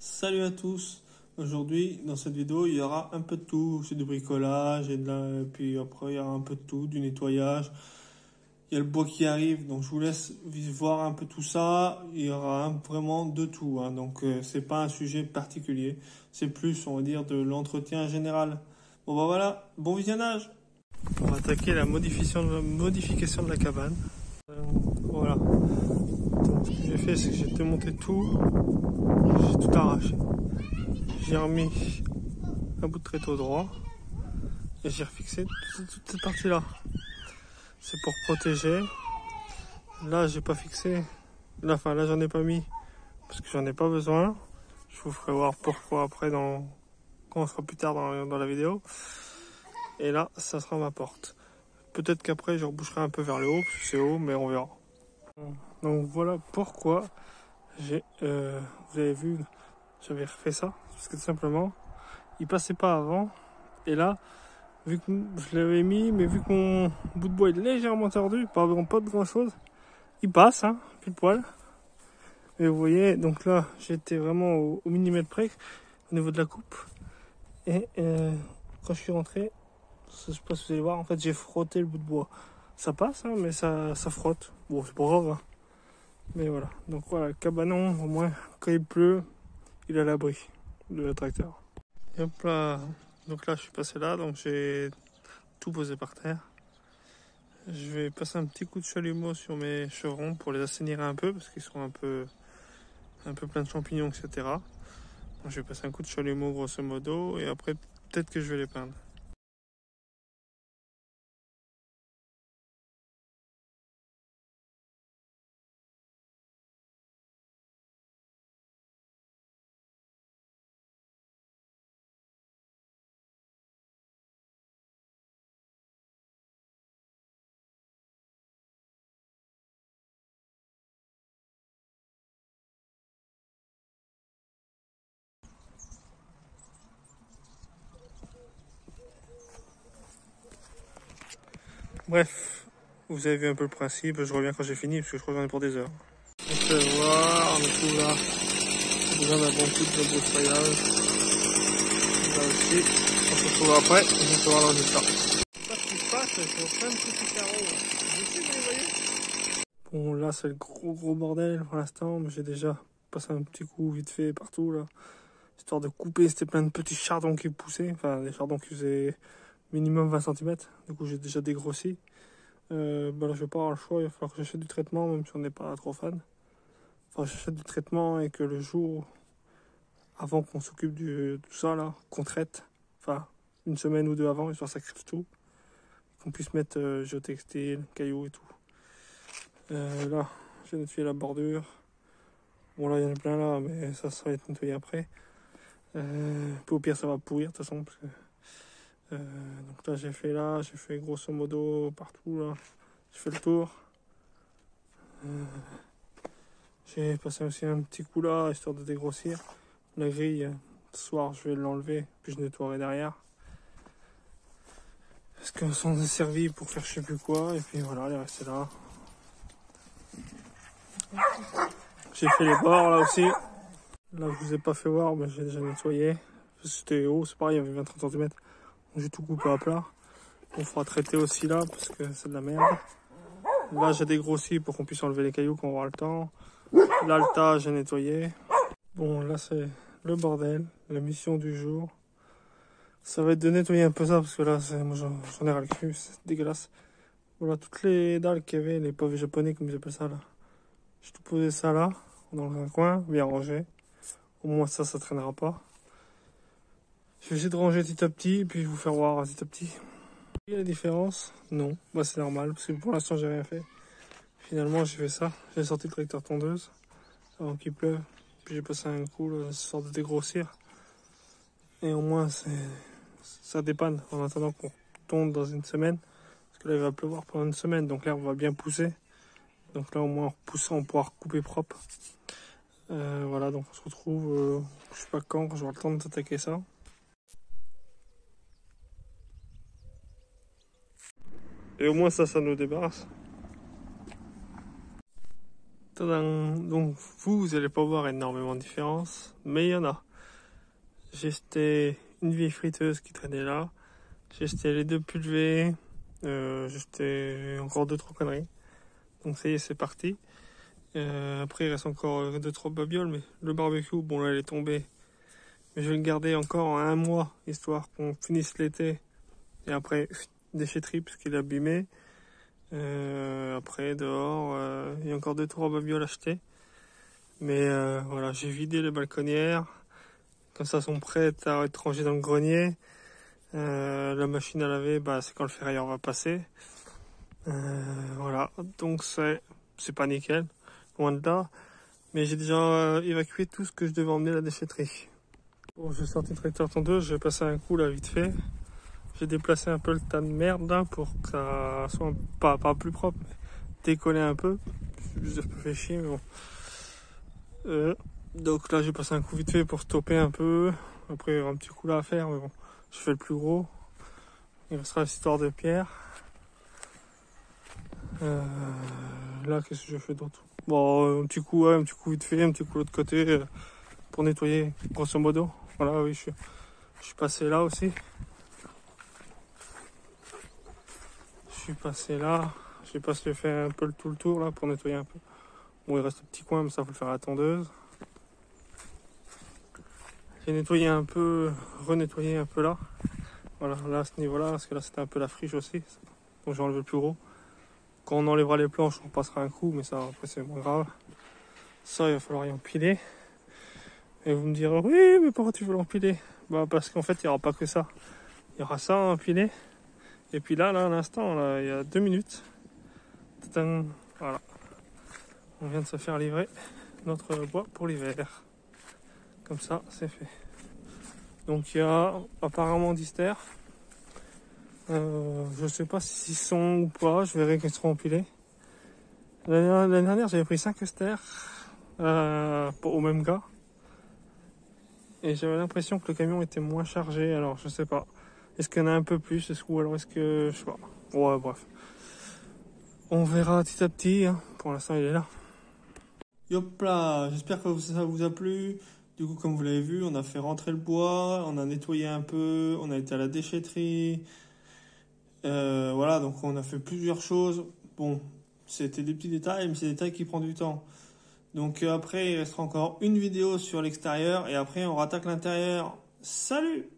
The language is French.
Salut à tous. Aujourd'hui, dans cette vidéo, il y aura un peu de tout. C'est du bricolage puis après, il y aura un peu de tout, du nettoyage. Il y a le bois qui arrive, donc je vous laisse voir un peu tout ça. Il y aura vraiment de tout, hein. Donc, c'est pas un sujet particulier. C'est plus, on va dire, de l'entretien général. Bon, bah voilà, bon visionnage. On va attaquer la modification de la cabane. Voilà. Donc, ce que j'ai fait, c'est que j'ai démonté tout. J'ai tout arraché. J'ai remis un bout de tréteau droit et j'ai refixé toute cette partie là. C'est pour protéger. Là j'ai pas fixé. Là j'en ai pas mis parce que j'en ai pas besoin. Je vous ferai voir pourquoi après quand on sera plus tard dans la vidéo. Et là ça sera ma porte. Peut-être qu'après je reboucherai un peu vers le haut parce que c'est haut, mais on verra. Donc voilà pourquoi vous avez vu, j'avais refait ça parce que tout simplement il passait pas avant et là. Vu que je l'avais mis, mais vu que mon bout de bois est légèrement tordu, pas de grand chose, il passe, hein, pile poil. Et vous voyez, donc là, j'étais vraiment au millimètre près, au niveau de la coupe. Et quand je suis rentré, je sais pas si vous allez voir, en fait, j'ai frotté le bout de bois. Ça passe, hein, mais ça frotte. Bon, c'est pas grave, hein. Mais voilà. Donc voilà, le cabanon, au moins, quand il pleut, il est à l'abri, le tracteur. Et hop là. Donc là, je suis passé là, donc j'ai tout posé par terre. Je vais passer un petit coup de chalumeau sur mes chevrons pour les assainir un peu parce qu'ils sont un peu pleins de champignons, etc. Donc je vais passer un coup de chalumeau grosso modo et après peut-être que je vais les peindre. Bref, vous avez vu un peu le principe, je reviens quand j'ai fini parce que je crois que j'en ai pour des heures. On peut voir, on est tout là. J'ai besoin d'un bon coup de broussaillage. Là aussi, on se retrouve après et on peut voir le résultat. Je sais pas ce qui se passe, je vois plein de petits carreaux. Vous voyez? Bon, là c'est le gros bordel pour l'instant, mais j'ai déjà passé un petit coup vite fait partout là. Histoire de couper, c'était plein de petits chardons qui poussaient, enfin des chardons qui faisaient minimum 20 cm. Du coup j'ai déjà dégrossi. Là je vais pas avoir le choix, il va falloir que j'achète du traitement même si on n'est pas trop fan. Enfin j'achète du traitement et que le jour avant qu'on s'occupe de tout ça là, qu'on traite, enfin une semaine ou deux avant, histoire que ça crève tout, qu'on puisse mettre géotextile, cailloux et tout. Là j'ai nettoyé la bordure. Bon là il y en a plein là, mais ça va être nettoyé après. Puis au pire ça va pourrir de toute façon parce que donc là j'ai fait grosso modo partout là, j'ai fait le tour. J'ai passé aussi un petit coup là histoire de dégrossir la grille. Ce soir je vais l'enlever puis je nettoierai derrière parce que ça en est servi pour faire je sais plus quoi et puis voilà, elle est restée là. J'ai fait les bords là aussi. Là je vous ai pas fait voir mais j'ai déjà nettoyé. C'était haut, c'est pareil, il y avait 20-30 cm. J'ai tout coupé à plat. On fera traiter aussi là parce que c'est de la merde. Là j'ai dégrossi pour qu'on puisse enlever les cailloux quand on aura le temps. Là le tas j'ai nettoyé. Bon là c'est le bordel, la mission du jour. Ça va être de nettoyer un peu ça parce que là moi j'en ai ras le cul, c'est dégueulasse. Voilà toutes les dalles qu'il y avait, les pavés japonais comme ils appellent ça là. J'ai tout posé ça là, dans un coin, bien rangé. Au moins ça traînera pas. Je vais essayer de ranger petit à petit, puis vous faire voir petit à petit. Et la différence? Non, bah c'est normal, parce que pour l'instant j'ai rien fait. Finalement j'ai fait ça, j'ai sorti le tracteur tondeuse avant qu'il pleuve, puis j'ai passé un coup, là, histoire de dégrossir. Et au moins ça dépanne en attendant qu'on tonde dans une semaine, parce que là il va pleuvoir pendant une semaine, donc l'herbe va bien pousser. Donc là au moins en repoussant on pourra recouper propre. Voilà, donc on se retrouve, je sais pas quand j'aurai le temps de s'attaquer ça. Et au moins ça nous débarrasse. Tadam. Donc vous allez pas voir énormément de différence, mais il y en a. J'ai jeté une vieille friteuse qui traînait là. J'ai jeté les 2 pulvés. J'ai jeté encore 2-3 conneries. Donc ça y est, c'est parti. Après il reste encore 2-3 babioles, mais le barbecue, bon là il est tombé. Mais je vais le garder encore 1 mois, histoire qu'on finisse l'été. Et après, déchetterie parce qu'il est abîmé. Après dehors, il y a encore 2-3 babioles achetées. Mais voilà, j'ai vidé les balconnières. Comme ça, elles sont prêtes à être rangées dans le grenier. La machine à laver, bah, c'est quand le ferrailleur va passer. Voilà, donc c'est pas nickel, loin de là. Mais j'ai déjà évacué tout ce que je devais emmener à la déchetterie. Bon, j'ai sorti le tracteur tondeuse, j'ai passé un coup là vite fait. J'ai déplacé un peu le tas de merde là pour que ça soit pas plus propre, mais décoller un peu. Je me fais chier, mais bon. Donc là j'ai passé un coup vite fait pour stopper un peu. Après il y aura un petit coup là à faire, mais bon, je fais le plus gros. Il restera cette histoire de pierre. Là qu'est-ce que je fais d'autre? Bon, un petit coup vite fait, un petit coup de l'autre côté pour nettoyer grosso modo. Voilà, oui, je suis passé là aussi. Je suis passé là. J'ai passé faire un peu tout le tour là pour nettoyer un peu. Bon, il reste un petit coin, mais ça faut le faire à la tondeuse. J'ai nettoyé un peu, renettoyé un peu là. Voilà, là à ce niveau-là, parce que là c'était un peu la friche aussi. Donc j'ai enlevé le plus gros. Quand on enlèvera les planches, on passera un coup, mais ça après c'est moins grave. Ça, il va falloir y empiler. Et vous me direz, oui, mais pourquoi tu veux l'empiler? Bah parce qu'en fait, il n'y aura pas que ça. Il y aura ça à empiler. Et puis là, à l'instant, là, il y a 2 minutes. Tadam, voilà. On vient de se faire livrer notre bois pour l'hiver. Comme ça, c'est fait. Donc il y a apparemment 10 terres. Je sais pas s'ils sont ou pas, je verrai qu'ils seront empilés. L'année dernière, j'avais pris 5 stères au même gars. Et j'avais l'impression que le camion était moins chargé, alors je sais pas. Est-ce qu'il y en a un peu plus, ou alors est-ce que... je sais pas. Ouais, bref. On verra petit à petit, hein. Pour l'instant il est là. Yop là, j'espère que ça vous a plu. Du coup, comme vous l'avez vu, on a fait rentrer le bois, on a nettoyé un peu, on a été à la déchetterie. Voilà, donc on a fait plusieurs choses. Bon, c'était des petits détails, mais c'est des détails qui prennent du temps. Donc après, il restera encore une vidéo sur l'extérieur et après on rattaque l'intérieur. Salut!